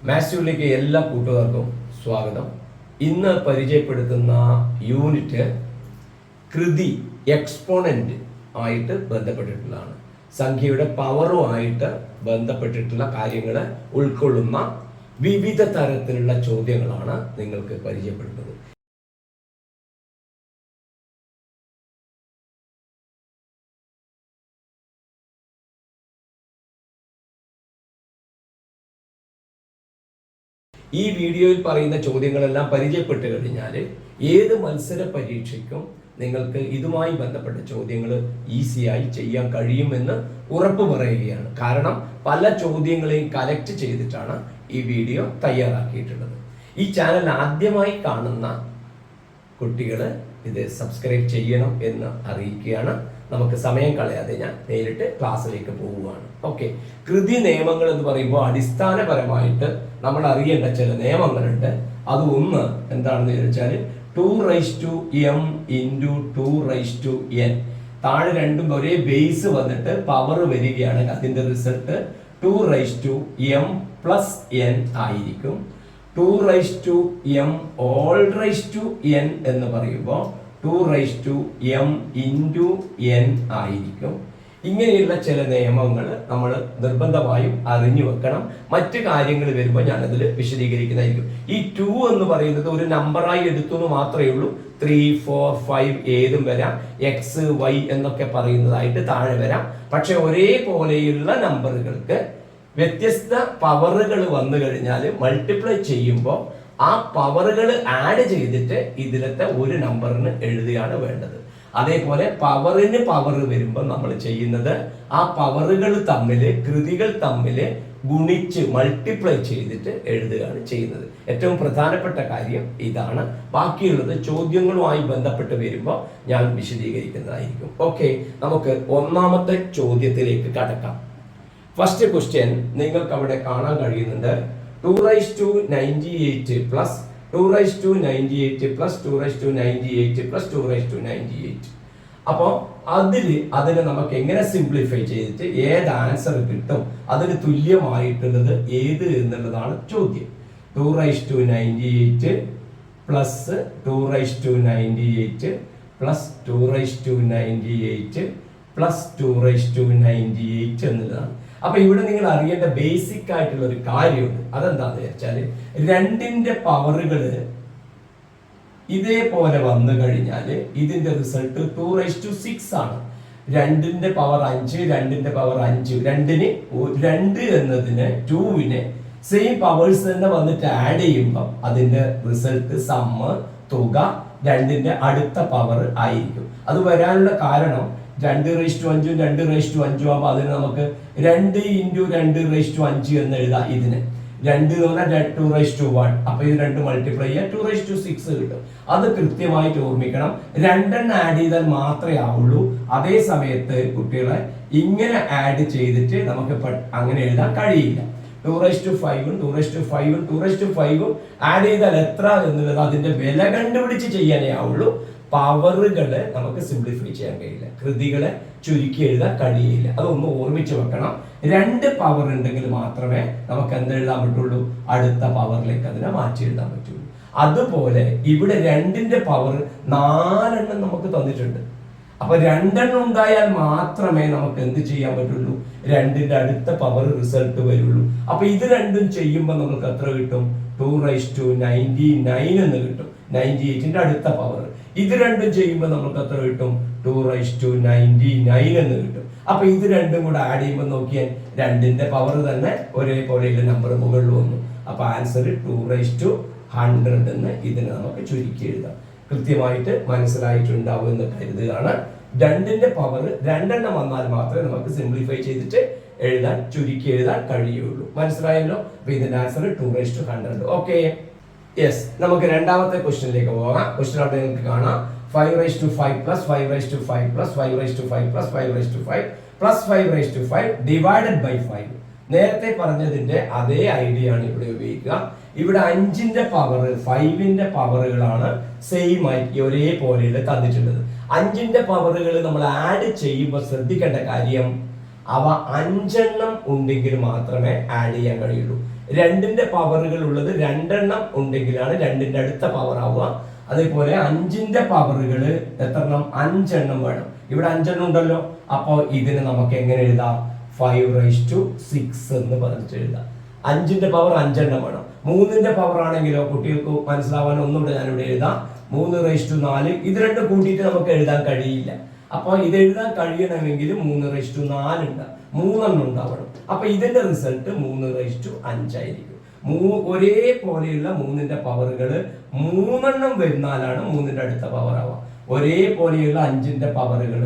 മാത്സിലേക്ക് എല്ലാ കൂട്ടുകാർക്കും സ്വാഗതം. ഇന്ന് പരിചയപ്പെടുത്തുന്ന യൂണിറ്റ് കൃതി എക്സ്പോണന്റ് ആയിട്ട് ബന്ധപ്പെട്ടിട്ടുള്ളതാണ്. സംഖ്യയുടെ പവറുമായിട്ട് ബന്ധപ്പെട്ടിട്ടുള്ള കാര്യങ്ങൾ ഉൾക്കൊള്ളുന്ന വിവിധ തരത്തിലുള്ള ചോദ്യങ്ങളാണ് നിങ്ങൾക്ക് പരിചയപ്പെടുന്നത്. ഈ വീഡിയോയിൽ പറയുന്ന ചോദ്യങ്ങളെല്ലാം പരിചയപ്പെട്ട് കഴിഞ്ഞാൽ ഏത് മത്സര പരീക്ഷയ്ക്കും നിങ്ങൾക്ക് ഇതുമായി ബന്ധപ്പെട്ട ചോദ്യങ്ങൾ ഈസിയായി ചെയ്യാൻ കഴിയുമെന്ന് ഉറപ്പ് പറയുകയാണ്. കാരണം പല ചോദ്യങ്ങളെയും കലക്ട് ചെയ്തിട്ടാണ് ഈ വീഡിയോ തയ്യാറാക്കിയിട്ടുള്ളത്. ഈ ചാനൽ ആദ്യമായി കാണുന്ന കുട്ടികൾ ഇത് സബ്സ്ക്രൈബ് ചെയ്യണം എന്ന് അറിയിക്കുകയാണ്. നമുക്ക് സമയം കളയാതെ ഞാൻ നേരിട്ട് ക്ലാസ്സിലേക്ക് പോവുകയാണ്. ഓക്കെ, കൃതി നിയമങ്ങൾ എന്ന് പറയുമ്പോൾ അടിസ്ഥാനപരമായിട്ട് നമ്മൾ അറിയേണ്ട ചില നിയമങ്ങളുണ്ട്. അത് ഒന്ന് എന്താണെന്ന് ചോദിച്ചാൽ 2m × 2n. താഴെ രണ്ടും ഒരേ ബേസ് വന്നിട്ട് പവർ വരികയാണെങ്കിൽ അതിന്റെ റിസൾട്ട് 2m+n ആയിരിക്കും. 2m⁴n എന്ന് പറയുമ്പോൾ 2m × n ആയിരിക്കും. ഇങ്ങനെയുള്ള ചില നിയമങ്ങൾ നമ്മൾ നിർബന്ധമായും അറിഞ്ഞു വെക്കണം. മറ്റു കാര്യങ്ങൾ വരുമ്പോൾ ഞാനതിൽ വിശദീകരിക്കുന്നതായിരിക്കും. ഈ 2 എന്ന് പറയുന്നത് ഒരു നമ്പറായി എടുത്തു എന്ന് മാത്രമേ ഉള്ളൂ. 3, 4, 5 ഏതും വരാം. എക്സ്, വൈ എന്നൊക്കെ പറയുന്നതായിട്ട് താഴെ വരാം. പക്ഷെ ഒരേപോലെയുള്ള നമ്പറുകൾക്ക് വ്യത്യസ്ത പവറുകൾ വന്നു കഴിഞ്ഞാൽ മൾട്ടിപ്ലൈ ചെയ്യുമ്പോൾ ആ പവറുകൾ ആഡ് ചെയ്തിട്ട് ഇതിലത്തെ ഒരു നമ്പറിന് എഴുതുകയാണ് വേണ്ടത്. അതേപോലെ പവറിന് പവർ വരുമ്പോൾ നമ്മൾ ചെയ്യുന്നത് ആ പവറുകൾ തമ്മിൽ, കൃതികൾ തമ്മിൽ ഗുണിച്ച് മൾട്ടിപ്ലൈ ചെയ്തിട്ട് എഴുതുകയാണ് ചെയ്യുന്നത്. ഏറ്റവും പ്രധാനപ്പെട്ട കാര്യം ഇതാണ്. ബാക്കിയുള്ളത് ചോദ്യങ്ങളുമായി ബന്ധപ്പെട്ട് വരുമ്പോൾ ഞാൻ വിശദീകരിക്കുന്നതായിരിക്കും. ഓക്കെ, നമുക്ക് ഒന്നാമത്തെ ചോദ്യത്തിലേക്ക് കടക്കാം. ഫസ്റ്റ് ക്വസ്റ്റ്യൻ നിങ്ങൾക്ക് അവിടെ കാണാൻ കഴിയുന്നുണ്ട്. 298 + 298 + 298 + 298. അപ്പോൾ അതിനെ നമുക്ക് എങ്ങനെ സിംപ്ലിഫൈ ചെയ്തിട്ട് ഏത് ആൻസർ കിട്ടും, അതിന് തുല്യമായിട്ടുള്ളത് ഏത് എന്നുള്ളതാണ് ചോദ്യം. 298 + 298 + 298 + 298 എന്നുള്ളതാണ്. അപ്പൊ ഇവിടെ നിങ്ങൾ അറിയേണ്ട ബേസിക് ആയിട്ടുള്ള ഒരു കാര്യമുണ്ട്. അതെന്താന്ന് വെച്ചാല് രണ്ടിന്റെ പവറുകൾ ഇതേപോലെ വന്നു കഴിഞ്ഞാല് ഇതിന്റെ റിസൾട്ട് 2/6 ആണ്. 2ന്റെ പവർ 5, 2ന്റെ പവർ 5, 2 എന്നതിന് 2വിന് സെയിം പവേഴ്സ് തന്നെ വന്നിട്ട് ആഡ് ചെയ്യുമ്പോൾ അതിന്റെ റിസൾട്ട് തുക 2ന്റെ അടുത്ത പവർ ആയിരിക്കും. അത് വരാനുള്ള കാരണം 2/5 2/5 ആകുമ്പോൾ അതിന് നമുക്ക് 2 × 2/5 എന്ന് എഴുതാം. ഇതിന് 2 എന്ന് പറഞ്ഞാൽ 2/1. അപ്പൊ ഇത് 2 മൾട്ടിപ്ലൈ ചെയ്യാൻ 2/6 കിട്ടും. അത് കൃത്യമായിട്ട് ഓർമ്മിക്കണം. 2 ആഡ് ചെയ്താൽ മാത്രമേ ആവുള്ളൂ. അതേ സമയത്ത് കുട്ടികളെ ഇങ്ങനെ ആഡ് ചെയ്തിട്ട് നമുക്ക് അങ്ങനെ എഴുതാൻ കഴിയില്ല. 2/5 2/5 ആഡ് ചെയ്താൽ എത്ര എന്നുള്ളത് അതിന്റെ വില കണ്ടുപിടിച്ച് ചെയ്യാനേ ആവുള്ളൂ. പവറുകളെ നമുക്ക് സിംപ്ലിഫൈ ചെയ്യാൻ കഴിയില്ല. കൃതികളെ ചുരുക്കി എഴുതാൻ കഴിയില്ല. അതൊന്ന് ഓർമ്മിച്ച് വെക്കണം. 2 പവർ ഉണ്ടെങ്കിൽ മാത്രമേ നമുക്ക് എന്തെഴുതാൻ പറ്റുള്ളൂ, അടുത്ത പവറിലേക്ക് അതിനെ മാറ്റി എഴുതാൻ പറ്റുള്ളൂ. അതുപോലെ ഇവിടെ 2ന്റെ പവർ 4 നമുക്ക് തന്നിട്ടുണ്ട്. അപ്പൊ 2 ഉണ്ടായാൽ മാത്രമേ നമുക്ക് എന്ത് ചെയ്യാൻ പറ്റുള്ളൂ, 2ന്റെ അടുത്ത പവർ റിസൾട്ട് വരുള്ളൂ. അപ്പൊ ഇത് രണ്ടും ചെയ്യുമ്പോൾ നമുക്ക് എത്ര കിട്ടും, 299 എന്ന് കിട്ടും. 98ന്റെ അടുത്ത പവർ. ഇത് രണ്ടും ചെയ്യുമ്പോൾ നമുക്ക് എത്ര കിട്ടും, 299 എന്ന് കിട്ടും. അപ്പൊ ഇത് രണ്ടും കൂടെ ആഡ് ചെയ്യുമ്പോൾ നോക്കിയാൽ 2ന്റെ പവർ തന്നെ ഒരേപോലെയുള്ള നമ്പർ മുകളിൽ വന്നു. അപ്പൊ ആൻസർ 2/100 എന്ന് ഇതിനെ നമുക്ക് ചുരുക്കി എഴുതാം. കൃത്യമായിട്ട് മനസ്സിലായിട്ടുണ്ടാവും എന്ന് കരുതുകയാണ്. 2ന്റെ പവർ 2 വന്നാൽ മാത്രമേ നമുക്ക് സിംപ്ലിഫൈ ചെയ്തിട്ട് എഴുതാൻ, ചുരുക്കി എഴുതാൻ കഴിയുള്ളൂ. മനസ്സിലായല്ലോ? അപ്പൊ ഇതിന്റെ ആൻസർ 2/100. Okay, yes. നമുക്ക് രണ്ടാമത്തെ ക്വസ്റ്റ്യനിലേക്ക് പോകാം. ക്വസ്റ്റ്യൻ അവിടെ നിങ്ങൾക്ക് കാണാം. 5/5 + 5/5 + 5/5 + 5/5 + 5/5 ഡിവൈഡഡ് ബൈ 5. നേരത്തെ പറഞ്ഞതിന്റെ അതേ ഐഡിയ ആണ് ഇവിടെ ഉപയോഗിക്കുക. ഇവിടെ 5ന്റെ പവർ 5ന്റെ പവറുകളാണ് സെയിം ആയിട്ട് ഒരേപോലെ തന്നിട്ടുള്ളത്. 5ന്റെ പവറുകൾ നമ്മൾ ആഡ് ചെയ്യുമ്പോൾ ശ്രദ്ധിക്കേണ്ട കാര്യം അവ 5 എണ്ണം ഉണ്ടെങ്കിൽ മാത്രമേ ആഡ് ചെയ്യാൻ കഴിയുള്ളൂ. 2ന്റെ പവറുകൾ ഉള്ളത് 2 എണ്ണം ഉണ്ടെങ്കിലാണ് 2ന്റെ അടുത്ത പവർ ആവുക. അതേപോലെ 5ന്റെ പവറുകൾ എത്ര എണ്ണം? 5 എണ്ണം വേണം. ഇവിടെ 5 എണ്ണം ഉണ്ടല്ലോ. അപ്പോൾ ഇതിന് നമുക്ക് എങ്ങനെ എഴുതാം? 5⁻6 എന്ന് പറഞ്ഞിട്ട് എഴുതാം. 5ന്റെ പവർ 5 എണ്ണം വേണം. 3ന്റെ പവർ ആണെങ്കിലോ കുട്ടികൾക്ക് മനസ്സിലാവാൻ ഒന്നുകൂടെ ഞാനിവിടെ എഴുതാം. 3⁴. ഇത് രണ്ടും കൂട്ടിയിട്ട് നമുക്ക് എഴുതാൻ കഴിയില്ല. അപ്പോൾ ഇത് എഴുതാൻ കഴിയണമെങ്കിൽ 3⁴ ഉണ്ട്, 3 എണ്ണം ഉണ്ടാവണം. അപ്പൊ ഇതിന്റെ റിസൾട്ട് 3⁵5 ആയിരിക്കും. ഒരേപോലെയുള്ള 3ന്റെ പവറുകൾ 3 എണ്ണം വരുന്നാലാണ് 3ന്റെ അടുത്ത പവർ ആവുക. ഒരേപോലെയുള്ള 5ന്റെ പവറുകൾ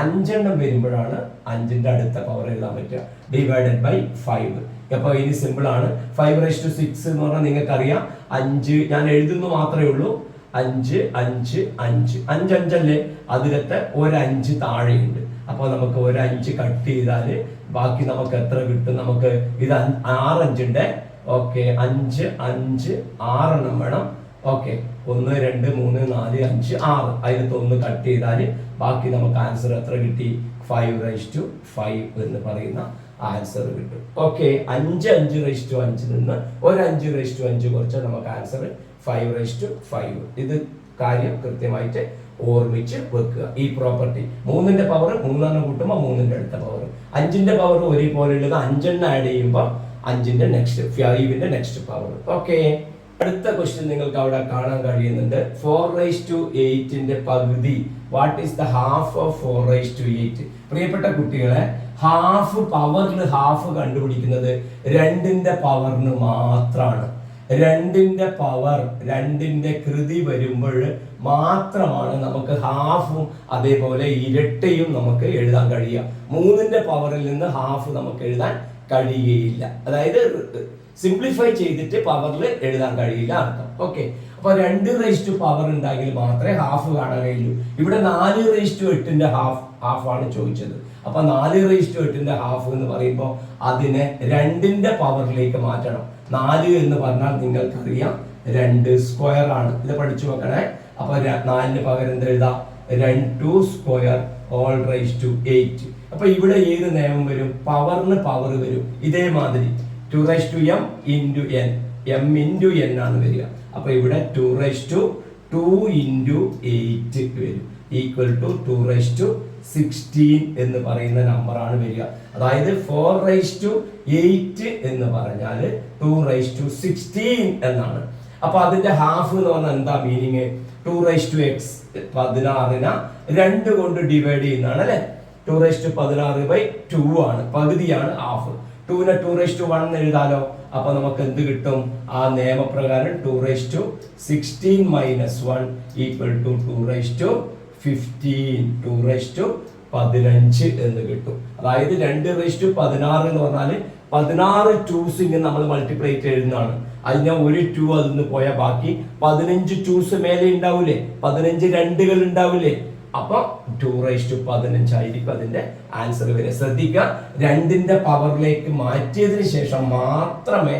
5 എണ്ണം വരുമ്പോഴാണ് 5ന്റെ അടുത്ത പവർ എഴുതാൻ പറ്റുക. /5. അപ്പൊ ഇനി സിമ്പിൾ ആണ്. 5⁻6 എന്ന് പറഞ്ഞാൽ നിങ്ങൾക്കറിയാം 5 ഞാൻ എഴുതുന്നു മാത്രമേ ഉള്ളൂ. 5 5 5 5 5 അല്ലേ? അതിലത്തെ ഒരു 5 താഴെയുണ്ട്. അപ്പൊ നമുക്ക് ഒരു 5 കട്ട് ചെയ്താല് ബാക്കി നമുക്ക് എത്ര കിട്ടും? നമുക്ക് ഇത് 6 5ന്റെ ഓക്കെ 5 5 6 എണ്ണം വേണം. ഓക്കെ 1 2 3 4 5 6 അതിലത്തെ 1 കട്ട് ചെയ്താല് ബാക്കി നമുക്ക് ആൻസർ എത്ര കിട്ടി? 5⁻5 എന്ന് പറയുന്ന ആൻസർ കിട്ടും. ഓക്കെ 5 5⁻5 നിന്ന് ഒരു 5⁻5 കുറച്ചാൽ നമുക്ക് ആൻസർ 5⁻5. ഇത് കാര്യം കൃത്യമായിട്ട് ഓർമ്മിച്ച് വെക്കുക. ഈ പ്രോപ്പർട്ടി 3ന്റെ പവർ 3 എണ്ണം കൂട്ടുമ്പോൾ 3ന്റെ അടുത്ത പവർ, 5ന്റെ പവർ ഒരേപോലെയുള്ളത് 5 എണ്ണം ആഡ് ചെയ്യുമ്പോൾ 5ന്റെ നെക്സ്റ്റ് 5ന്റെ നെക്സ്റ്റ് പവർ. ഓക്കെ അടുത്ത ക്വസ്റ്റ്യൻ നിങ്ങൾക്ക് അവിടെ കാണാൻ കഴിയുന്നുണ്ട്. 4⁸ പകുതി. What is the half of 4⁸? പ്രിയപ്പെട്ട കുട്ടികളെ, പവറിൽ ഹാഫ് കണ്ടുപിടിക്കുന്നത് 2ന്റെ പവറിന് മാത്രമാണ്. 2ന്റെ പവർ 2ന്റെ കൃതി വരുമ്പോൾ മാത്രമാണ് നമുക്ക് ഹാഫും അതേപോലെ ഇരട്ടയും നമുക്ക് എഴുതാൻ കഴിയുക. 3ന്റെ പവറിൽ നിന്ന് ഹാഫ് നമുക്ക് എഴുതാൻ കഴിയുകയില്ല. അതായത് സിംപ്ലിഫൈ ചെയ്തിട്ട് പവറിൽ എഴുതാൻ കഴിയില്ല അർത്ഥം. ഓക്കെ അപ്പൊ 2⁻ പവർ ഉണ്ടെങ്കിൽ മാത്രമേ ഹാഫ് കാണാൻ കഴിയൂ. ഇവിടെ 4⁸ ഹാഫ് ആണ് ചോദിച്ചത്. അപ്പൊ 4⁸ ഹാഫ് എന്ന് പറയുമ്പോൾ അതിനെ 2ന്റെ പവറിലേക്ക് മാറ്റണം. 4 എന്ന് പറഞ്ഞാൽ നിങ്ങൾക്കറിയാം 2² ആണ്. ഇത് പഠിച്ചു വെക്കണേ. അപ്പൊ 4ന് പകരം എന്ത് എഴുതാം? 2² അപ്പൊ ഇവിടെ ഏത് നിയമം വരും? പവറിന് പവർ വരും. ഇതേമാതിരി 2m into n, m into n ആണ് വരിക. അപ്പൊ ഇവിടെ 2⁸ വരും. ഈക്വൽ ടു 2⁻16 എന്ന് പറയുന്ന നമ്പർ ആണ് വരിക. അതായത് 4⁸ എന്ന് പറഞ്ഞാൽ 2⁻16 എന്നാണ്. അപ്പൊ അതിന്റെ ഹാഫ് എന്ന് പറഞ്ഞാൽ എന്താ മീനിങ്? 2⁻x 16നെ 2 കൊണ്ട് ഡിവൈഡ് ചെയ്യുന്നതാണ് അല്ലെ. 2⁻16/2 ആണ്, പകുതിയാണ് ഹാഫ്. 2നെ 2⁻1 എഴുതാലോ. അപ്പൊ നമുക്ക് എന്ത് കിട്ടും? ആ നിയമപ്രകാരം 2⁻16 - 1 ഈക്വൽ ടു 2⁻15 2⁻15 എന്ന് കിട്ടും. അതായത് 2⁻16 എന്ന് പറഞ്ഞാൽ 16 2s നമ്മൾ മൾട്ടിപ്ലൈ എഴുതുന്നതാണ്. അതിന് ഒരു 2 അതിന്ന് പോയാൽ ബാക്കി 15 2s മേലെ ഉണ്ടാവൂലേ, 15 2കൾ ഉണ്ടാവൂലേ. അപ്പൊ 2⁻15 ആയിരിക്കും അതിന്റെ ആൻസർ വരെ. ശ്രദ്ധിക്കുക, 2ന്റെ പവറിലേക്ക് മാറ്റിയതിന് ശേഷം മാത്രമേ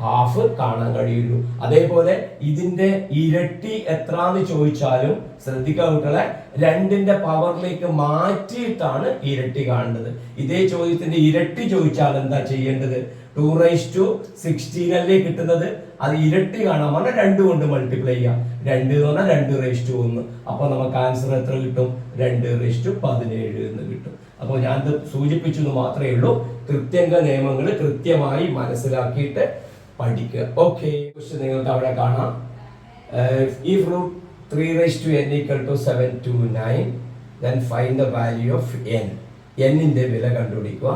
ഹാഫ് കാണാൻ കഴിയുള്ളൂ. അതേപോലെ ഇതിന്റെ ഇരട്ടി എത്രാന്ന് ചോദിച്ചാലും ശ്രദ്ധിക്കുക കുട്ടികളെ, 2ന്റെ പവറിലേക്ക് മാറ്റിയിട്ടാണ് ഇരട്ടി കാണേണ്ടത്. ഇതേ ചോദ്യത്തിന്റെ ഇരട്ടി ചോദിച്ചാൽ എന്താ ചെയ്യേണ്ടത്? 2⁻16 അല്ലേ കിട്ടുന്നത്. അത് ഇരട്ടി കാണാൻ പറഞ്ഞാൽ 2 കൊണ്ട് മൾട്ടിപ്ലൈ ചെയ്യാം. 2 എന്ന് പറഞ്ഞാൽ 2⁻1. അപ്പൊ നമുക്ക് ആൻസർ എത്ര കിട്ടും? 2⁻17 എന്ന് കിട്ടും. അപ്പോൾ ഞാൻ ഇത് സൂചിപ്പിച്ചെന്ന് മാത്രമേ ഉള്ളൂ. കൃത്യംഗ നിയമങ്ങൾ കൃത്യമായി മനസ്സിലാക്കിയിട്ട് പഠിക്കുക. ഓക്കെ നിങ്ങൾക്ക് അവിടെ കാണാം. If √3n = 729, then find the value of n. n-ന്റെ വില കണ്ടുപിടിക്കുക.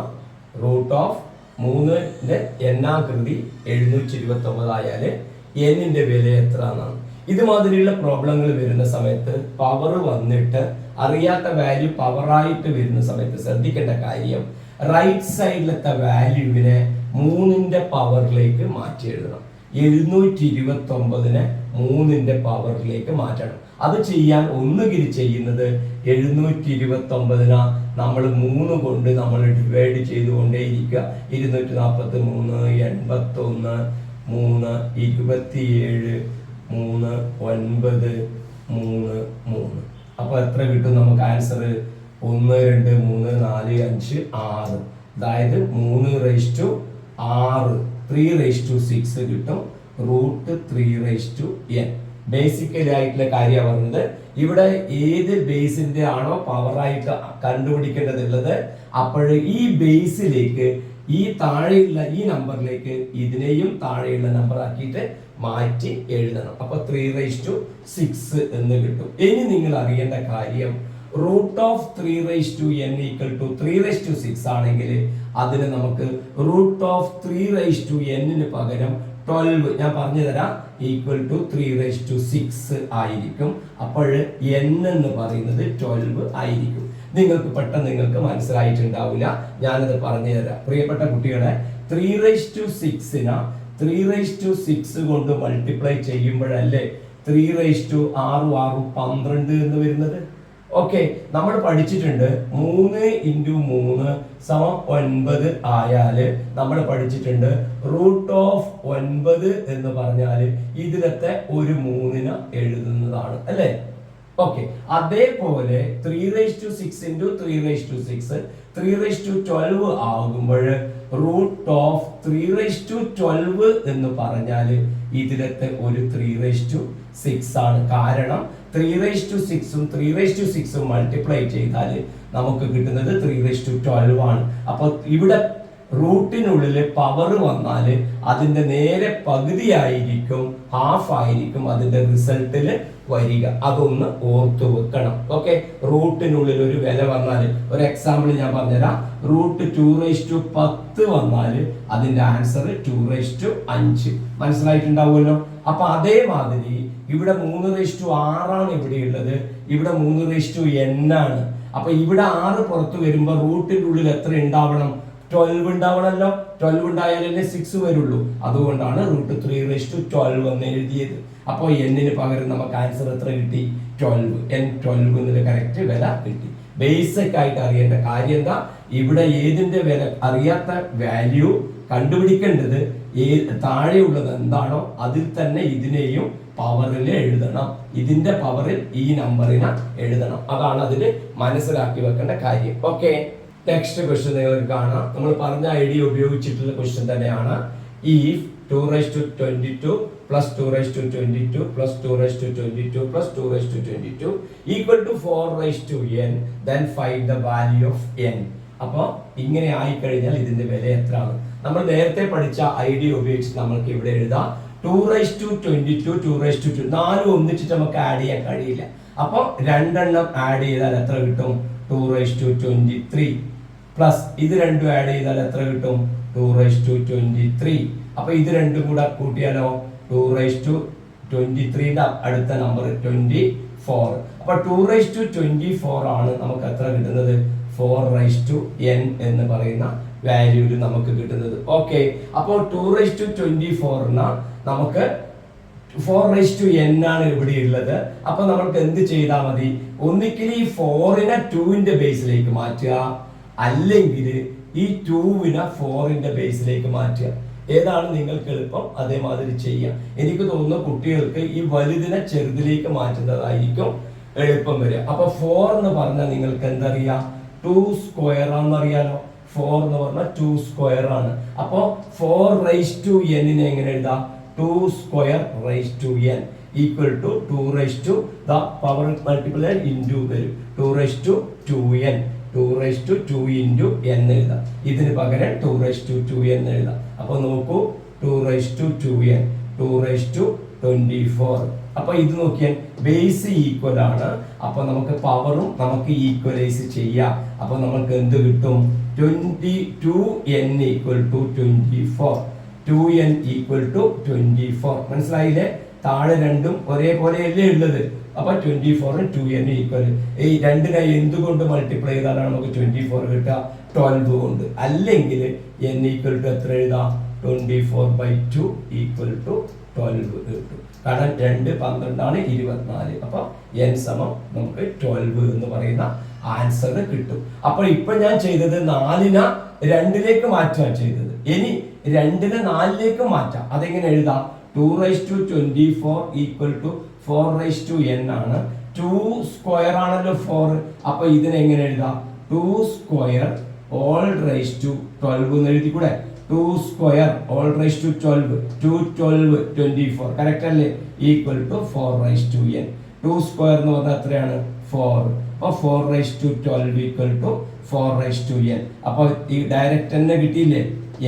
√3ന്റെ n-ആം കൃതി 729 ആയാല് n-ന്റെ വില എത്ര എന്നാണ്. ഇതുമാതിരിയുള്ള പ്രോബ്ലങ്ങൾ വരുന്ന സമയത്ത് പവർ വന്നിട്ട് അറിയാത്ത വാല്യൂ പവറായിട്ട് വരുന്ന സമയത്ത് ശ്രദ്ധിക്കേണ്ട കാര്യം, റൈറ്റ് സൈഡിലത്തെ വാല്യൂവിനെ 3ന്റെ പവറിലേക്ക് മാറ്റി എഴുതണം. 729നെ 3ന്റെ പവറിലേക്ക് മാറ്റണം. അത് ചെയ്യാൻ ഒന്നുകിൽ ചെയ്യുന്നത് 729നെ നമ്മൾ 3 കൊണ്ട് നമ്മൾ ഡിവൈഡ് ചെയ്തുകൊണ്ടേയിരിക്കുക. 243 81 3 27 3 9 3 3. അപ്പൊ എത്ര കിട്ടും നമുക്ക് ആൻസർ? 1 2 3 4 5 6 അതായത് 3/6 3/6 കിട്ടും √3/n. ബേസിക്കലി ആയിട്ടുള്ള കാര്യമാണ് പറഞ്ഞത്. ഇവിടെ ഏത് ബേസിന്റെ ആണോ പവറായിട്ട് കണ്ടുപിടിക്കേണ്ടതുള്ളത്, അപ്പോൾ ഈ ബേസിലേക്ക് ഈ താഴെയുള്ള ഈ നമ്പറിലേക്ക് ഇതിനെയും താഴെയുള്ള നമ്പർ ആക്കിയിട്ട് മാറ്റി എഴുതണം. അപ്പൊ 3/6 എന്ന് കിട്ടും. ഇനി നിങ്ങൾ അറിയേണ്ട കാര്യം, √3/n = 3/6 ആണെങ്കിൽ അതിന് നമുക്ക് √3/n പകരം 12 ഞാൻ പറഞ്ഞു തരാം = 3/6 ആയിരിക്കും. അപ്പോൾ n എന്ന് പറയുന്നത് 12 ആയിരിക്കും. നിങ്ങൾക്ക് പെട്ടെന്ന് മനസ്സിലായിട്ടുണ്ടാവില്ല, ഞാനത് പറഞ്ഞു തരാം. പ്രിയപ്പെട്ട കുട്ടികളെ, 3/6 3/6 കൊണ്ട് മൾട്ടിപ്ലൈ ചെയ്യുമ്പോഴല്ലേ 3/6 12 എന്ന് വരുന്നത്. ഓക്കെ, നമ്മൾ പഠിച്ചിട്ടുണ്ട് 3 × 3 = 9 ആയാല് നമ്മൾ പഠിച്ചിട്ടുണ്ട് √9 എന്ന് പറഞ്ഞാൽ ഇതിലത്തെ ഒരു 3നെ എഴുതുന്നതാണ് അല്ലേ. ഓക്കെ, അതേപോലെ 3/6 × 3/6 3/12 ആകുമ്പോൾ √3/12 എന്ന് പറഞ്ഞാൽ ഇതിലത്തെ ഒരു 3/6 ആണ്. കാരണം 3/6 3/6 മൾട്ടിപ്ലൈ ചെയ്താൽ നമുക്ക് കിട്ടുന്നത് 3/12 ആണ്. അപ്പൊ ഇവിടെ റൂട്ടിനുള്ളിൽ പവർ വന്നാൽ അതിന്റെ നേരെ പകുതിയായിരിക്കും, ഹാഫ് ആയിരിക്കും അതിന്റെ റിസൾട്ടിൽ വരിക. അതൊന്ന് ഓർത്തു വെക്കണം. ഓക്കെ, റൂട്ടിനുള്ളിൽ ഒരു വില വന്നാൽ, ഒരു എക്സാമ്പിൾ ഞാൻ പറഞ്ഞുതരാം. √2/10 വന്നാൽ അതിന്റെ ആൻസർ 2/5. മനസ്സിലായിട്ടുണ്ടാവുമല്ലോ. അപ്പൊ അതേമാതിരി ഇവിടെ 3/6 ആണ് ഇവിടെ ഉള്ളത്, ഇവിടെ 3/n ആണ്. അപ്പൊ ഇവിടെ 6 പുറത്ത് വരുമ്പോ റൂട്ടിന്റെ ഉള്ളിൽ എത്ര ഉണ്ടാവണം? 12 ഉണ്ടാവണമല്ലോ. 12 ഉണ്ടായാലല്ലേ 6 വരുള്ളൂ. അതുകൊണ്ടാണ് √3/12 എന്ന് എഴുതിയത്. അപ്പോൾ n-ന് പകരം നമുക്ക് ആൻസർ എത്ര കിട്ടി? 12. n12 എന്നുള്ള കറക്റ്റ് വില കിട്ടി. ബേസിക് ആയിട്ട് അറിയേണ്ട കാര്യം എന്താ, ഇവിടെ ഏതിന്റെ വില അറിയാത്ത വാല്യൂ കണ്ടുപിടിക്കേണ്ടത് താഴെയുള്ളത് എന്താണോ അതിൽ തന്നെ ഇതിനെയും പവറിൽ എഴുതണം. ഇതിന്റെ പവറിൽ ഈ നമ്പറിനെ എഴുതണം. അതാണ് അതിൽ മനസ്സിലാക്കി വെക്കേണ്ട കാര്യം. ഓക്കെ, നെക്സ്റ്റ് ക്വസ്റ്റ്യൻ നിങ്ങൾക്ക് കാണാം. നമ്മൾ പറഞ്ഞ ഐഡിയ ഉപയോഗിച്ചിട്ടുള്ള ക്വസ്റ്റ്യൻ തന്നെയാണ്. If 2/22 plus 2/22 plus 2/22 plus 2/22 equal to 4/n, then find the value of n. അപ്പോൾ ഇങ്ങനെ ആയിക്കഴിഞ്ഞാൽ ഇതിന്റെ വില എത്രയാണ്? നമ്മൾ നേരത്തെ പഠിച്ച ഐഡിയ ഉപയോഗിച്ച് നമ്മൾക്ക് ഇവിടെ എഴുതാം 2/22 2/2 4 ഒന്നിച്ചിട്ട് നമുക്ക് ആഡ് ചെയ്യാൻ കഴിയില്ല. അപ്പോൾ രണ്ടെണ്ണം ആഡ് ചെയ്താൽ എത്ര കിട്ടും? 2/23 പ്ലസ് ഇത് രണ്ടും ആഡ് ചെയ്താൽ എത്ര കിട്ടും? 2/23. അപ്പൊ ഇത് രണ്ടും കൂടെ കൂട്ടിയാലോ 2/23ന്റെ അടുത്ത നമ്പർ 24. അപ്പൊ 2/24 ആണ് നമുക്ക് എത്ര കിട്ടുന്നത്? 4/n എന്ന് പറയുന്ന വാല്യൂല് നമുക്ക് കിട്ടുന്നത്. ഓക്കെ, അപ്പോൾ 2/24 നമുക്ക് 4/n ആണ് ഇവിടെ ഉള്ളത്. അപ്പൊ നമുക്ക് എന്ത് ചെയ്താൽ മതി? ഒന്നിക്കൽ ഈ 4നെ 2ന്റെ ബേസിലേക്ക് മാറ്റുക, അല്ലെങ്കിൽ ഈ 2നെ 4ന്റെ ബേസിലേക്ക് മാറ്റുക. ഏതാണ് നിങ്ങൾക്ക് എളുപ്പം അതേമാതിരി ചെയ്യാം. എനിക്ക് തോന്നുന്നു കുട്ടികൾക്ക് ഈ വലുതിനെ ചെറുതിലേക്ക് മാറ്റുന്നതായിരിക്കും എളുപ്പം വരിക. അപ്പൊ 4 എന്ന് പറഞ്ഞാൽ നിങ്ങൾക്ക് എന്തറിയാം? 2 സ്ക്വയർ ആണെന്ന് അറിയാലോ. 4 എന്ന് പറഞ്ഞാൽ 2 സ്ക്വയർ ആണ്. അപ്പൊ 4/n എങ്ങനെ എഴുതാം? 2 square n equal to 2 the power multiplier into വരും 2/2n 2/2 into n എഴുതാം. ഇതിന് പകരം 2/2n എഴുതാം. അപ്പൊ നോക്കൂ 2/2n 2/24. അപ്പൊ ഇത് നോക്കിയാൽ ബേസ് ഈക്വൽ ആണ്. അപ്പൊ നമുക്ക് പവറും നമുക്ക് ഈക്വലൈസ് ചെയ്യാം. അപ്പൊ നമുക്ക് എന്ത് കിട്ടും? 2n equal to 24. 2n equal to 24. മനസ്സിലായില്ലേ? താഴെ രണ്ടും ഒരേപോലെയല്ലേ ഉള്ളത്. അപ്പൊ 24 2n ഈക്വൽ. ഈ രണ്ടിനെ എന്തുകൊണ്ട് മൾട്ടിപ്ലൈ ചെയ്താലാണ് നമുക്ക് 24 കിട്ടുക? 12 കൊണ്ട്. അല്ലെങ്കിൽ n ഈക്വൽ ടു എത്ര എഴുതാം? 24/2 ഈക്വൽ ടു 12 കിട്ടും. കാരണം 2 12 ആണ് 24. അപ്പൊ n സമം നമുക്ക് 12 എന്ന് പറയുന്ന ആൻസർ കിട്ടും. അപ്പൊ ഇപ്പൊ ഞാൻ ചെയ്തത് 4നെ 2ലേക്ക് മാറ്റാൻ ചെയ്തത്. ഇനി 2നെ 4ലേക്ക് മാറ്റാം. അതെങ്ങനെ എഴുതാം? 2/24 ഈക്വൽ ടു 4/n ആണ്. 2 സ്ക്വയർ ആണല്ലോ 4. അപ്പൊ ഇതിനെങ്ങനെ എഴുതാം? 2 സ്ക്വയർ all raised to 12 എന്ന് എഴുതി കൂടെ. 2 square whole raise to 12, 2 12 24, correct അല്ലേ? Equal to 4 raise to n. 2 square എന്ന് പറഞ്ഞാൽ എത്രയാണ്? 4. അപ്പോൾ 4 raise to 12 equal to 4 raise to n. അപ്പോൾ ഈ ഡയറക്റ്റ് തന്നെ കിട്ടിയില്ലേ?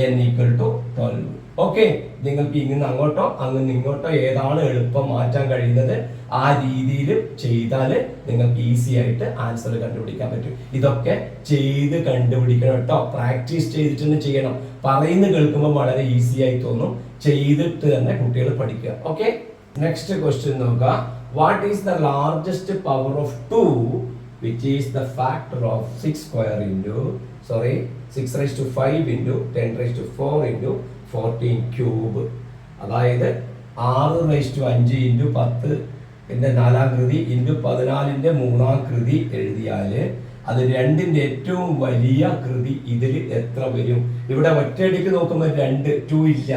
n equal to 12. ഓക്കെ, നിങ്ങൾക്ക് ഇങ്ങനെ അങ്ങോട്ടോ അങ്ങനെ ഇങ്ങോട്ടോ ഏതാണ് എളുപ്പം മാറ്റാൻ കഴിയുന്നത് ആ രീതിയിൽ ചെയ്താൽ നിങ്ങൾക്ക് ഈസി ആയിട്ട് ആൻസർ കണ്ടുപിടിക്കാൻ പറ്റും. ഇതൊക്കെ ചെയ്ത് കണ്ടുപിടിക്കണം കേട്ടോ. പ്രാക്ടീസ് ചെയ്തിട്ട് തന്നെ ചെയ്യണം. പറയുന്നത് കേൾക്കുമ്പോൾ വളരെ ഈസി ആയി തോന്നും, ചെയ്തിട്ട് തന്നെ കുട്ടികൾ പഠിക്കുക. ഓക്കെ, നെക്സ്റ്റ് ക്വസ്റ്റ്യൻ നോക്കുക. What is the largest power of 2 which is the factor of 6 square into 6 raised to 5 into 10 raised to 4 into 14 cube. അതായത് 6 റൈസ് ടു 5 ഇൻറ്റു 10 പിന്നെ 4-ാം കൃതി ഇൻറ്റു 14-ന്റെ 3-ാം കൃതി എഴുതിയാൽ അത് 2-ന്റെ ഏറ്റവും വലിയ കൃതി ഇതിൽ എത്ര വരും? ഇവിടെ ഒറ്റയടിക്ക് നോക്കുമ്പോൾ 2 ഇല്ല,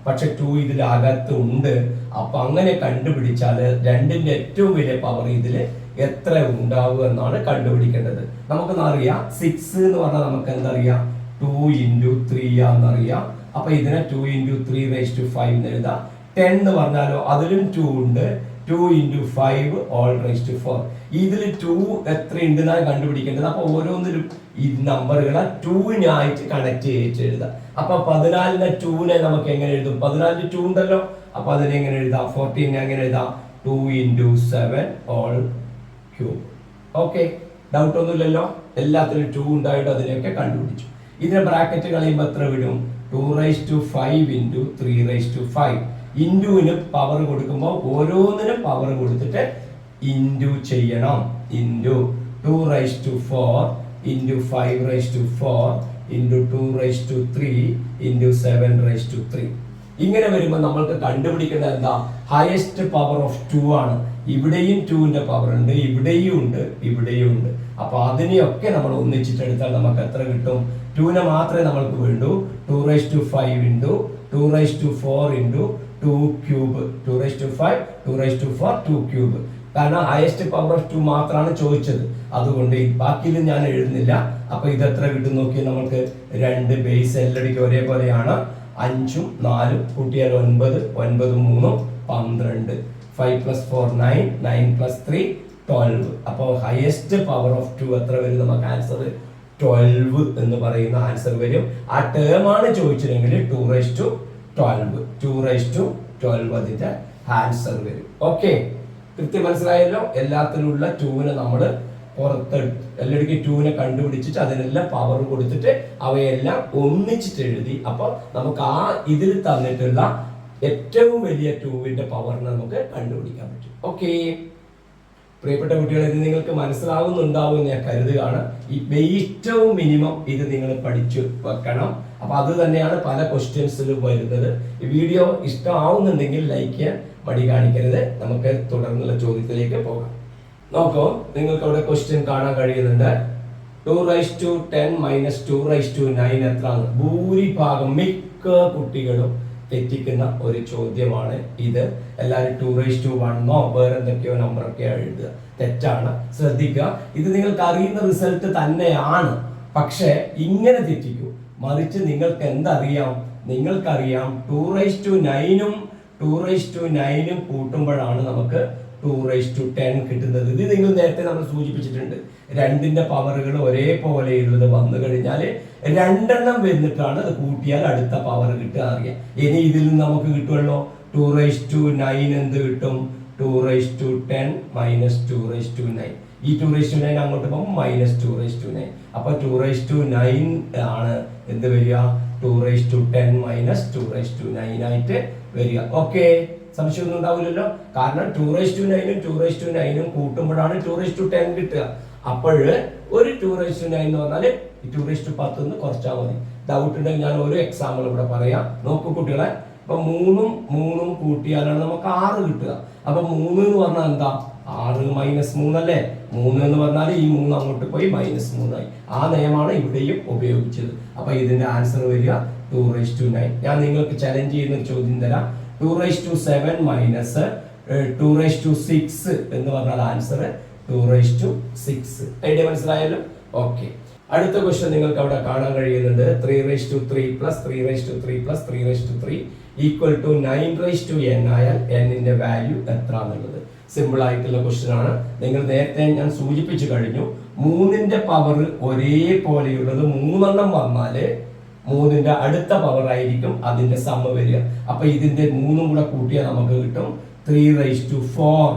പക്ഷെ 2 ഇതിലകത്ത് ഉണ്ട്. അപ്പൊ അങ്ങനെ കണ്ടുപിടിച്ചാൽ 2-ന്റെ ഏറ്റവും വലിയ പവർ ഇതിൽ എത്ര ഉണ്ടാവുക എന്നാണ് കണ്ടുപിടിക്കേണ്ടത്. നമുക്കെന്നറിയാം 6 എന്ന് പറഞ്ഞാൽ നമുക്ക് എന്തറിയാം? 2 ഇൻറ്റു 3 ആണെന്നറിയാം. അപ്പൊ ഇതിനെ 2 ഇൻറ്റു 3 റൈസ് ടു 5 എന്ന് എഴുതാം. 10 എന്ന് പറഞ്ഞാലോ അതിലും 2 ഉണ്ട്. 2 ഇൻറ്റു 5 ഓൾ റൈസ് ടു 4. ഇതിൽ 2 എത്ര ഉണ്ടെന്നാണ് കണ്ടുപിടിക്കേണ്ടത്. അപ്പൊ ഓരോന്നിലും ഈ നമ്പറുകളെ 2-നായിട്ട് കണക്ട് ചെയ്തിട്ട് എഴുതാം. അപ്പൊ 14-നെ 2-നെ നമുക്ക് എങ്ങനെ എഴുതും? 14-ൽ 2 ഉണ്ടല്ലോ. അപ്പൊ അതിനെ എങ്ങനെ എഴുതാം? 14-നെ എങ്ങനെ എഴുതാം? 2 into 7 all cube. Okay, doubt ഒന്നുമില്ലല്ലോ. എല്ലാത്തിലും 2 ഉണ്ടായിട്ട് അതിനെയൊക്കെ കണ്ടുപിടിച്ചു. ഇതിനെ ബ്രാക്കറ്റ് കളയുമ്പോൾ എത്ര വിടും? 2 raise to 5 into 3 raise to 5. ഇൻറ്റുവിന് പവർ കൊടുക്കുമ്പോൾ ഓരോന്നിനും പവർ കൊടുത്തിട്ട് ഇൻറ്റു ചെയ്യണം. Into 2 raise to 4 into 5 raise to 4 into 2 raise to 3 into 7 raise to 3. ഇങ്ങനെ വരുമ്പോൾ നമ്മൾക്ക് കണ്ടുപിടിക്കേണ്ടത് എന്താ? ഹയസ്റ്റ് പവർ ഓഫ് 2 ആണ്. ഇവിടെയും 2-ന്റെ പവർ ഉണ്ട്, ഇവിടെയും ഉണ്ട്, ഇവിടെയും ഉണ്ട്. അപ്പൊ അതിനെയൊക്കെ നമ്മൾ ഒന്നിച്ചിട്ടെടുത്താൽ നമുക്ക് എത്ര കിട്ടും? 2-നെ മാത്രമേ നമ്മൾക്ക് വേണ്ടൂ. 2 raise to 5 into 2 raise to 4 into 2 cube. 2 raise to 5 2 raise to 4 2 cube. കാരണം ഹയസ്റ്റ് പവർ ഓഫ് 2 മാത്രമാണ് ചോദിച്ചത്. അതുകൊണ്ട് ബാക്കിയിൽ ഞാൻ എഴുതുന്നില്ല. അപ്പൊ ഇത് എത്ര കിട്ടും നോക്കിയാൽ നമുക്ക് 2 ബേസ് എല്ലടിക്ക് ഒരേപോലെയാണ്. 5ഉം 4ഉം കൂട്ടിയാൽ 9, 9 3 12, 5 + 4 9, 9 + 3 12. അപ്പോൾ ഹയസ്റ്റ് പവർ ഓഫ് 2 എത്ര വരും? നമുക്ക് ആൻസർ 12 എന്ന് പറയുന്ന ആൻസർ വരും. ആ ടേം ആണ് ചോദിച്ചില്ലെങ്കിൽ 2 റൈസ് ടു 12, 2 റൈസ് ടു 12 അതിന്റെ ആൻസർ വരും. ഓക്കെ, കൃത്യം മനസ്സിലായല്ലോ. എല്ലാത്തിലുള്ള 2-നെ നമ്മൾ പുറത്തെടുത്ത് എല്ലായിടക്കും 2-നെ കണ്ടുപിടിച്ചിട്ട് അതിനെല്ലാം പവർ കൊടുത്തിട്ട് അവയെല്ലാം ഒന്നിച്ചിട്ട് എഴുതി. അപ്പൊ നമുക്ക് ആ ഇതിൽ തന്നിട്ടുള്ള ഏറ്റവും വലിയ 2-ന്റെ പവറിനെ നമുക്ക് കണ്ടുപിടിക്കാൻ പറ്റും. ഓക്കെ, പ്രിയപ്പെട്ട കുട്ടികളെ, ഇത് നിങ്ങൾക്ക് മനസ്സിലാവുന്നുണ്ടാവും എന്ന് ഞാൻ കരുതുകയാണ്. ഈ ഏറ്റവും മിനിമം ഇത് നിങ്ങൾ പഠിച്ചു വെക്കണം. അപ്പൊ അത് തന്നെയാണ് പല ക്വസ്റ്റ്യൻസിലും വരുന്നത്. ഈ വീഡിയോ ഇഷ്ടമാവുന്നുണ്ടെങ്കിൽ ലൈക്ക് ചെയ്യാൻ മടി കാണിക്കരുത്. നമുക്ക് തുടർന്നുള്ള ചോദ്യത്തിലേക്ക് പോകാം. നോക്കൂ, നിങ്ങൾക്ക് അവിടെ ക്വസ്റ്റ്യൻ കാണാൻ കഴിയുന്നുണ്ട്. 2 raise to 10 minus 2 raise to 9 എത്രയാണ്? ഭൂരിഭാഗം മിക്ക കുട്ടികളും തെറ്റിക്കുന്ന ഒരു ചോദ്യമാണ് ഇത്. എല്ലാവരും 2 റൈസ് ടു 1 വേറെ എന്തൊക്കെയോ നമ്പറൊക്കെ എഴുതുക. തെറ്റാണ്, ശ്രദ്ധിക്കുക. ഇത് നിങ്ങൾക്ക് അറിയുന്ന റിസൾട്ട് തന്നെയാണ്, പക്ഷെ ഇങ്ങനെ തെറ്റിക്കൂ. മറിച്ച് നിങ്ങൾക്ക് എന്തറിയാം? നിങ്ങൾക്കറിയാം 2 റൈസ് ടു 9ഉം 2 റൈസ് ടു 9ഉം കൂട്ടുമ്പോഴാണ് നമുക്ക് 2 റൈസ് ടു 10 കിട്ടുന്നത്. ഇത് നിങ്ങൾ നേരത്തെ നമ്മൾ സൂചിപ്പിച്ചിട്ടുണ്ട്. 2-ന്റെ പവറുകൾ ഒരേപോലെയുള്ളത് വന്നു കഴിഞ്ഞാൽ 2 എണ്ണം വന്നിട്ടാണ് അത് കൂട്ടിയാൽ അടുത്ത പവർ കിട്ടുക അറിയാം. ഇനി ഇതിൽ നിന്ന് നമുക്ക് കിട്ടുമല്ലോ 2 റൈസ് ടു 9 എന്ത് കിട്ടും? 2 raise to 10 minus 2 raise to 9. ഈ 2 റൈസ് ടു 9 അങ്ങോട്ട് പോകുമ്പോൾ മൈനസ് 2 റൈസ് ടു 9. അപ്പൊ 2 റൈസ് ടു 9 ആണ് എന്ത് വരിക? 2 raise to 10 minus 2 raise to 9 ആയിട്ട് വരിക. ഓക്കെ, സംശയമൊന്നും ഉണ്ടാവില്ലല്ലോ. കാരണം 2 റൈസ് ടു 9ഉം 2 റൈസ് ടു 9ഉം കൂട്ടുമ്പോഴാണ് 2 റൈസ് ടു 10 കിട്ടുക. അപ്പോൾ ഒരു 2 റൈസ് ടു 9 എന്ന് പറഞ്ഞാൽ 2 റൈസ് ടു 10 എന്ന് കുറച്ചാൽ മതി. ഡൗട്ട് ഉണ്ടെങ്കിൽ ഞാൻ ഒരു എക്സാമ്പിൾ ഇവിടെ പറയാം. നോക്കൂ കുട്ടികളെ, അപ്പൊ 3ഉം കൂട്ടിയാലാണ് നമുക്ക് 6 കിട്ടുക. അപ്പൊ 3 എന്ന് പറഞ്ഞാൽ എന്താ? 6 മൈനസ് 3 അല്ലേ? 3 എന്ന് പറഞ്ഞാൽ ഈ 3 അങ്ങോട്ട് പോയി -3 ആയി. ആ നിയമമാണ് ഇവിടെയും ഉപയോഗിച്ചത്. അപ്പൊ ഇതിന്റെ ആൻസർ വരിക 2 റൈസ് ടു 9. ഞാൻ നിങ്ങൾക്ക് ചലഞ്ച് ചെയ്യുന്ന ഒരു ചോദ്യം തരാം. 2 raise to 7 minus 2 raise to 6 എന്ന് പറഞ്ഞാൽ ആൻസർ 2 റൈസ് ടു 6. ഐഡിയ മനസ്സിലായല്ലോ? ഓക്കെ, അടുത്ത ക്വസ്റ്റ്യൻ നിങ്ങൾക്ക് അവിടെ കാണാൻ കഴിയുന്നുണ്ട് 3/3 plus 3/3 plus 3/3 equal to 9/n ആയാൽ n-ന്റെ വാല്യൂ എത്ര എന്നുള്ളത് സിമ്പിൾ ആയിട്ടുള്ള ക്വസ്റ്റ്യൻ ആണ്. നിങ്ങൾ നേരത്തെ ഞാൻ സൂചിപ്പിച്ചു കഴിഞ്ഞു, 3ന്റെ പവർ ഒരേപോലെയുള്ളത് 3 വന്നാല് 3ന്റെ അടുത്ത പവർ ആയിരിക്കും അതിന്റെ സമ്മ വരിക. അപ്പൊ ഇതിന്റെ 3 കൂടെ കൂട്ടിയാൽ നമുക്ക് കിട്ടും 3/4.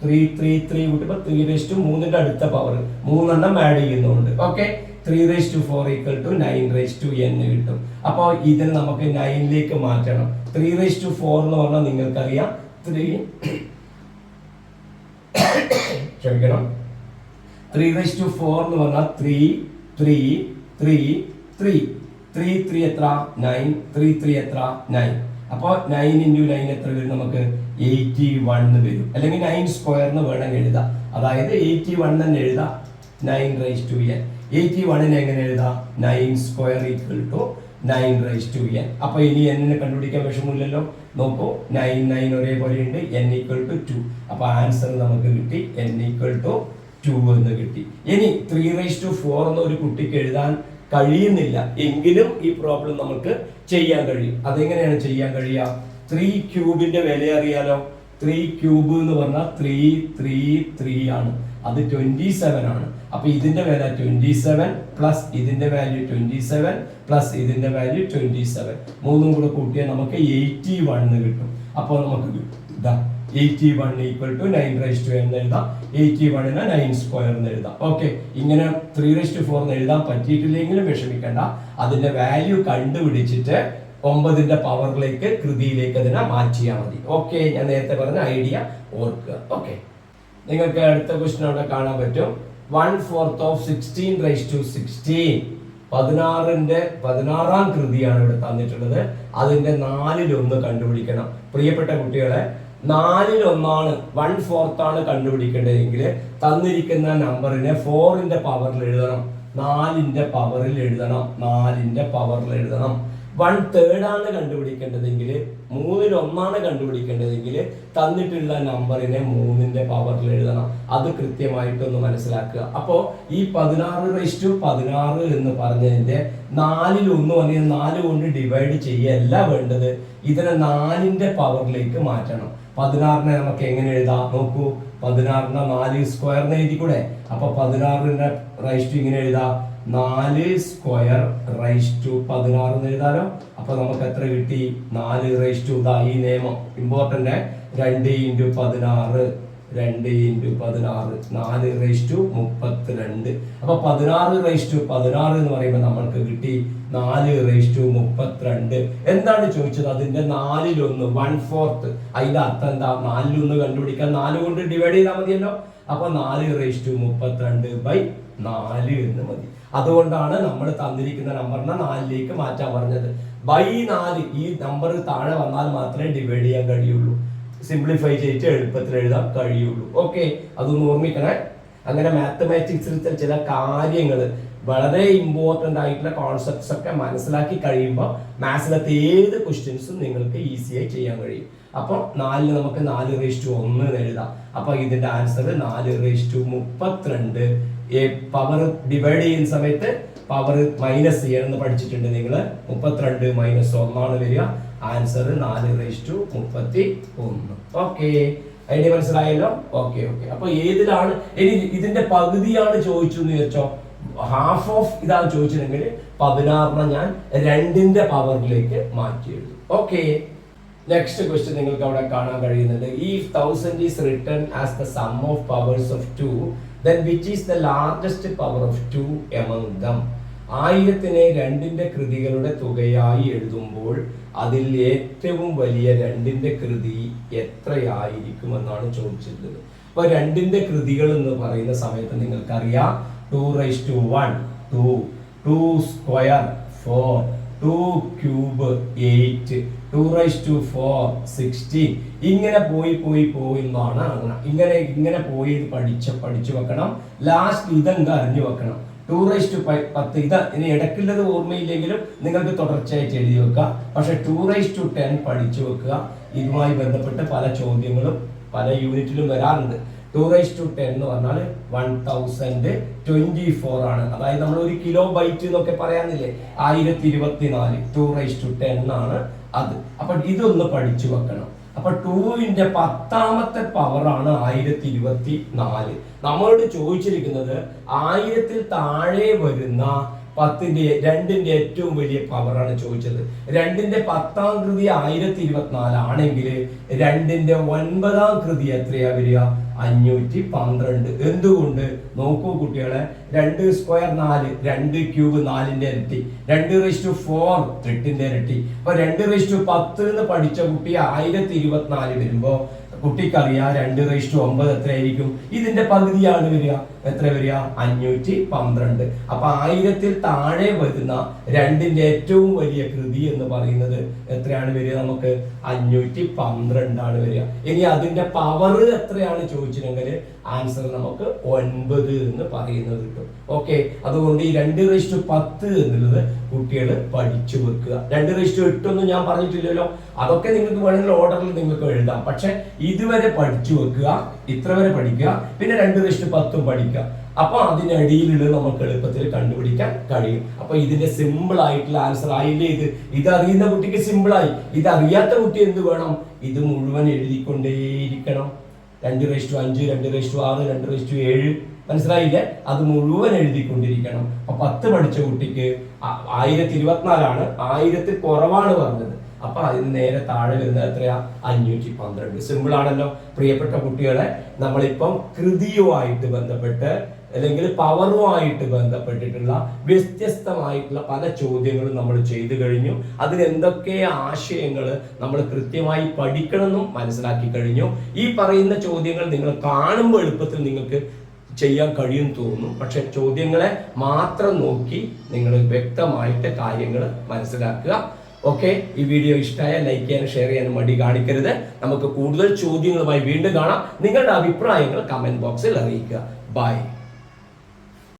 3 കൂട്ടുമ്പോൾ 3/3ന്റെ അടുത്ത പവർ 3 ആഡ് ചെയ്യുന്നുണ്ട്. ഓക്കെ, 3/4 ഈക്വൽ ടു 9/n കിട്ടും. അപ്പോൾ ഇതിന് നമുക്ക് 9ലേക്ക് മാറ്റണം. 3/4 എന്ന് പറഞ്ഞാൽ നിങ്ങൾക്കറിയാം 3/4 എന്ന് പറഞ്ഞാൽ 3 എത്ര 9, 3 എത്ര 9. അപ്പോൾ 9 × 9 എത്ര വരും? നമുക്ക് 81 വരും. അല്ലെങ്കിൽ 9 സ്ക്വയർ എന്ന് വേണമെങ്കിൽ എഴുതാം. അതായത് 81 തന്നെ എഴുതാം. 9/n 81 എങ്ങനെ എഴുതാം? 9 സ്ക്വയർ ഈക്വൽ ടു 9/n. അപ്പൊ ഇനി n കണ്ടുപിടിക്കാൻ വിഷമമില്ലല്ലോ. നോക്കൂ, 9 9 ഒരേപോലെ ഉണ്ട്. n equal to 2. അപ്പൊ ആൻസർ നമുക്ക് കിട്ടി n ഈക്വൽ ടു 2 എന്ന് കിട്ടി. ഇനി 3/4 എന്ന് ഒരു കുട്ടിക്ക് എഴുതാൻ കഴിയുന്നില്ല എങ്കിലും ഈ പ്രോബ്ലം നമുക്ക് ചെയ്യാൻ കഴിയും. അതെങ്ങനെയാണ് ചെയ്യാൻ കഴിയുക? 3 ക്യൂബിന്റെ വില അറിയാലോ. 3 ക്യൂബ് എന്ന് പറഞ്ഞാൽ 3 ആണ്. അത് 27 ആണ്. അപ്പൊ ഇതിന്റെ വില 27 പ്ലസ് ഇതിന്റെ വാല്യൂ 27 പ്ലസ് ഇതിന്റെ വാല്യൂ 27. മൂന്നും കൂടെ കൂട്ടിയാൽ നമുക്ക് 81 കിട്ടും. അപ്പോൾ നമുക്ക് ഇതാ 81 ഈക്വൽ ടു 9/n എന്ന് എഴുതാം. 81നെ 9 സ്ക്വയർ എന്ന് എഴുതാം. ഓക്കെ, ഇങ്ങനെ 3/4 എന്ന് എഴുതാൻ പറ്റിയിട്ടില്ലെങ്കിലും വിഷമിക്കണ്ട. അതിന്റെ വാല്യൂ കണ്ടുപിടിച്ചിട്ട് 9ന്റെ പവറിലേക്ക് കൃതിയിലേക്ക് അതിനെ മാറ്റിയാൽ മതി. ഓക്കെ, ഞാൻ നേരത്തെ പറഞ്ഞ ഐഡിയ ഓർക്കുക. ഓക്കെ, നിങ്ങൾക്ക് അടുത്ത ക്വസ്റ്റ്യൻ അവിടെ കാണാൻ പറ്റും. 1/4 of 16/16 16ാം കൃതിയാണ് ഇവിടെ തന്നിട്ടുള്ളത്. അതിന്റെ 4/1 കണ്ടുപിടിക്കണം. പ്രിയപ്പെട്ട കുട്ടികളെ, 4/1 1/4 ആണ് കണ്ടുപിടിക്കേണ്ടതെങ്കിൽ തന്നിരിക്കുന്ന നമ്പറിനെ 4ന്റെ പവറിൽ എഴുതണം. 4ന്റെ പവറിൽ എഴുതണം. 1/3 ആണ് കണ്ടുപിടിക്കേണ്ടതെങ്കിൽ 3/1 കണ്ടുപിടിക്കേണ്ടതെങ്കിൽ തന്നിട്ടുള്ള നമ്പറിനെ 3ന്റെ പവറിൽ എഴുതണം. അത് കൃത്യമായിട്ടൊന്ന് മനസ്സിലാക്കുക. അപ്പോൾ ഈ 16/16 എന്ന് പറഞ്ഞതിന്റെ 4/1 പറഞ്ഞ 4 കൊണ്ട് ഡിവൈഡ് ചെയ്യല്ല വേണ്ടത്. ഇതിനെ 4ന്റെ പവറിലേക്ക് മാറ്റണം. 16നെ നമുക്ക് എങ്ങനെ എഴുതാം? നോക്കൂ, 16നെ 4 സ്ക്വയർ എന്ന് എഴുതിക്കൂടെ? അപ്പൊ 16ന്റെ റൈസ് ടു ഇങ്ങനെ എഴുതാം, 4 സ്ക്വയർ റൈസ് ടു 16 എന്ന് എഴുതാലോ. അപ്പൊ നമുക്ക് എത്ര കിട്ടി? 4 റൈസ് ടു ഈ നിയമം ഇമ്പോർട്ടന്റ് 2 × 16 4 റൈസ് ടു 32. അപ്പൊ 16 റൈസ് ടു 16 എന്ന് പറയുമ്പോൾ നമ്മൾക്ക് കിട്ടി 4 റൈസ് ടു 32. എന്താണ് ചോദിച്ചത്? അതിന്റെ 4/1 1/4. അതിന്റെ അർത്ഥം എന്താ? 4/1 കണ്ടുപിടിക്കാൻ 4 കൊണ്ട് ഡിവൈഡ് ചെയ്താൽ മതിയല്ലോ. അപ്പൊ 4 റൈസ് ടു 32/4 എന്ന് മതി. അതുകൊണ്ടാണ് നമ്മൾ തന്നിരിക്കുന്ന നമ്പറിനെ 4ലേക്ക് മാറ്റാൻ പറഞ്ഞത്. /4 ഈ നമ്പർ താഴെ വന്നാൽ മാത്രമേ ഡിവൈഡ് ചെയ്യാൻ കഴിയുള്ളൂ. സിംപ്ലിഫൈ ചെയ്തിട്ട് എളുപ്പത്തിൽ എഴുതാൻ കഴിയുള്ളൂ. ഓക്കെ, അതൊന്ന് ഓർമ്മിക്കണേ. അങ്ങനെ മാത്തമാറ്റിക്സിലത്തെ ചില കാര്യങ്ങൾ വളരെ ഇമ്പോർട്ടൻ്റ് ആയിട്ടുള്ള കോൺസെപ്റ്റ്സ് ഒക്കെ മനസ്സിലാക്കി കഴിയുമ്പോൾ മാത്സിലത്തെ ഏത് ക്വസ്റ്റ്യൻസും നിങ്ങൾക്ക് ഈസിയായി ചെയ്യാൻ കഴിയും. അപ്പോൾ 4 നമുക്ക് 4/1 എന്ന് എഴുതാം. അപ്പൊ ഇതിന്റെ ആൻസർ 4/32. പവർ ഡിവൈഡ് ചെയ്യുന്ന സമയത്ത് പവർ മൈനസ് ചെയ്യണമെന്ന് പഠിച്ചിട്ടുണ്ട് നിങ്ങൾ. 32 - 1 വരിക. ആൻസർ 4/31. ഓക്കെ, ഐഡിയ മനസ്സിലായല്ലോ. ഓക്കെ, അപ്പൊ ഏതിലാണ് ഇനി ഇതിന്റെ പകുതിയാണ് ചോദിച്ചു എന്ന് വെച്ചോ, ഹാഫ് ഓഫ് ഇതാണ് ചോദിച്ചതെങ്കിൽ 16നെ ഞാൻ 2ന്റെ പവറിലേക്ക് മാറ്റി എഴുതും. ഓക്കെ, നെക്സ്റ്റ് ക്വസ്റ്റ്യൻ നിങ്ങൾക്ക് അവിടെ കാണാൻ കഴിയുന്നുണ്ട്. If 1000 is written as the sum of powers of 2, then which is the largest power of 2 among them? 1000നെ 2ന്റെ കൃതികളുടെ തുകയായി എഴുതുമ്പോൾ അതിൽ ഏറ്റവും വലിയ 2ന്റെ കൃതി എത്രയായിരിക്കുമെന്നാണ് ചോദിച്ചിട്ടുള്ളത്. അപ്പൊ 2ന്റെ കൃതികൾ എന്ന് പറയുന്ന സമയത്ത് നിങ്ങൾക്കറിയാം 2/1 2, 2 സ്ക്വയർ 4, 2 ക്യൂബ് 8, 2/4 16. ഇങ്ങനെ പോയി എന്നാണ്. ഇങ്ങനെ പോയി പഠിച്ചു വെക്കണം. ലാസ്റ്റ് ഇതെന്താ അറിഞ്ഞു വെക്കണം. 2/10 ഇത് ഇനി ഇടയ്ക്കുള്ളത് ഓർമ്മയില്ലെങ്കിലും നിങ്ങൾക്ക് തുടർച്ചയായിട്ട് എഴുതി വെക്കുക. പക്ഷെ 2/10 പഠിച്ചു വെക്കുക. ഇതുമായി ബന്ധപ്പെട്ട് പല ചോദ്യങ്ങളും പല യൂണിറ്റിലും വരാറുണ്ട്. 2/10 എന്ന് പറഞ്ഞാൽ 1024 ആണ്. അതായത് നമ്മൾ ഒരു കിലോ ബൈറ്റ് എന്നൊക്കെ പറയാനില്ലേ, 1024 2/10 ആണ് അത്. അപ്പൊ ഇതൊന്ന് പഠിച്ചു വെക്കണം. അപ്പൊ 2ന്റെ 10ാമത്തെ പവറാണ് 1024. നമ്മളോട് ചോദിച്ചിരിക്കുന്നത് 1000-ൽ താഴെ വരുന്ന 2ന്റെ ഏറ്റവും വലിയ പവറാണ് ചോദിച്ചത്. 2ന്റെ 10ാം കൃതി 1024 ആണെങ്കിൽ 2ന്റെ 9ാം കൃതി എത്രയാ വരിക? 512. എന്തുകൊണ്ട്? നോക്കൂ കുട്ടികളെ, 2 സ്ക്വയർ 4, 2 ക്യൂബ് 4ന്റെ ഇരട്ടി, 2/4 8ന്റെ ഇരട്ടി. അപ്പൊ 2/10 എന്ന് പഠിച്ച കുട്ടി 1024 വരുമ്പോ കുട്ടിക്കറിയാം 2/9 എത്രയായിരിക്കും? ഇതിന്റെ പകുതിയാണ് വരിക. എത്ര വരിക? 512. അപ്പൊ 1000-ൽ താഴെ വരുന്ന 2ന്റെ ഏറ്റവും വലിയ കൃതി എന്ന് പറയുന്നത് എത്രയാണ് വരിക? നമുക്ക് 512 ആണ് വരിക. ഇനി അതിന്റെ പവർ എത്രയാണ് ചോദിച്ചിട്ടുണ്ടെങ്കിൽ ആൻസർ നമുക്ക് 9 എന്ന് പറയുന്നത് കിട്ടും. ഓക്കെ, അതുകൊണ്ട് ഈ 2/10 എന്നുള്ളത് കുട്ടികൾ പഠിച്ചു വെക്കുക. 2/8 ഒന്നും ഞാൻ പറഞ്ഞിട്ടില്ലല്ലോ. അതൊക്കെ നിങ്ങൾക്ക് വേണമെങ്കിൽ ഓർഡറിൽ നിങ്ങൾക്ക് എഴുതാം. പക്ഷെ ഇതുവരെ പഠിച്ചു വെക്കുക, ഇത്ര വരെ പഠിക്കുക, പിന്നെ 2/10 പഠിക്കുക. അപ്പൊ അതിനടിയിലുള്ള നമുക്ക് എളുപ്പത്തിൽ കണ്ടുപിടിക്കാൻ കഴിയും. അപ്പൊ ഇതിന്റെ സിമ്പിൾ ആയിട്ടുള്ള ആൻസർ ആയില്ലേ ഇത്? ഇതറിയുന്ന കുട്ടിക്ക് സിമ്പിളായി. ഇതറിയാത്ത കുട്ടി എന്ത് വേണം? ഇത് മുഴുവൻ എഴുതിക്കൊണ്ടേയിരിക്കണം. 2/5, 2/6, 2/7, മനസ്സിലായില്ലേ? അത് മുഴുവൻ എഴുതിക്കൊണ്ടിരിക്കണം. അപ്പൊ 10 പഠിച്ച കുട്ടിക്ക് 1024 ആണ്, 1000-ൽ കുറവാണ് പറഞ്ഞത്. അപ്പൊ അതിന് നേരെ താഴെ വരുന്നത് എത്രയാ? 512. സിമ്പിൾ ആണല്ലോ പ്രിയപ്പെട്ട കുട്ടികളെ. നമ്മളിപ്പം കൃതിയുമായിട്ട് ബന്ധപ്പെട്ട് അല്ലെങ്കിൽ പവറുമായിട്ട് ബന്ധപ്പെട്ടിട്ടുള്ള വ്യത്യസ്തമായിട്ടുള്ള പല ചോദ്യങ്ങളും നമ്മൾ ചെയ്തു കഴിഞ്ഞു. അതിന് എന്തൊക്കെ ആശയങ്ങൾ നമ്മൾ കൃത്യമായി പഠിക്കണമെന്നും മനസ്സിലാക്കി കഴിഞ്ഞു. ഈ പറയുന്ന ചോദ്യങ്ങൾ നിങ്ങൾ കാണുമ്പോൾ എളുപ്പത്തിൽ നിങ്ങൾക്ക് ചെയ്യാൻ കഴിയും തോന്നും. പക്ഷെ ചോദ്യങ്ങളെ മാത്രം നോക്കി നിങ്ങൾ വ്യക്തമായിട്ട് കാര്യങ്ങൾ മനസ്സിലാക്കുക. ഓക്കെ, ഈ വീഡിയോ ഇഷ്ടമായ ലൈക്ക് ചെയ്യാനും ഷെയർ ചെയ്യാനും മടി കാണിക്കരുത്. നമുക്ക് കൂടുതൽ ചോദ്യങ്ങളുമായി വീണ്ടും കാണാം. നിങ്ങളുടെ അഭിപ്രായങ്ങൾ കമന്റ് ബോക്സിൽ അറിയിക്കുക. ബൈ.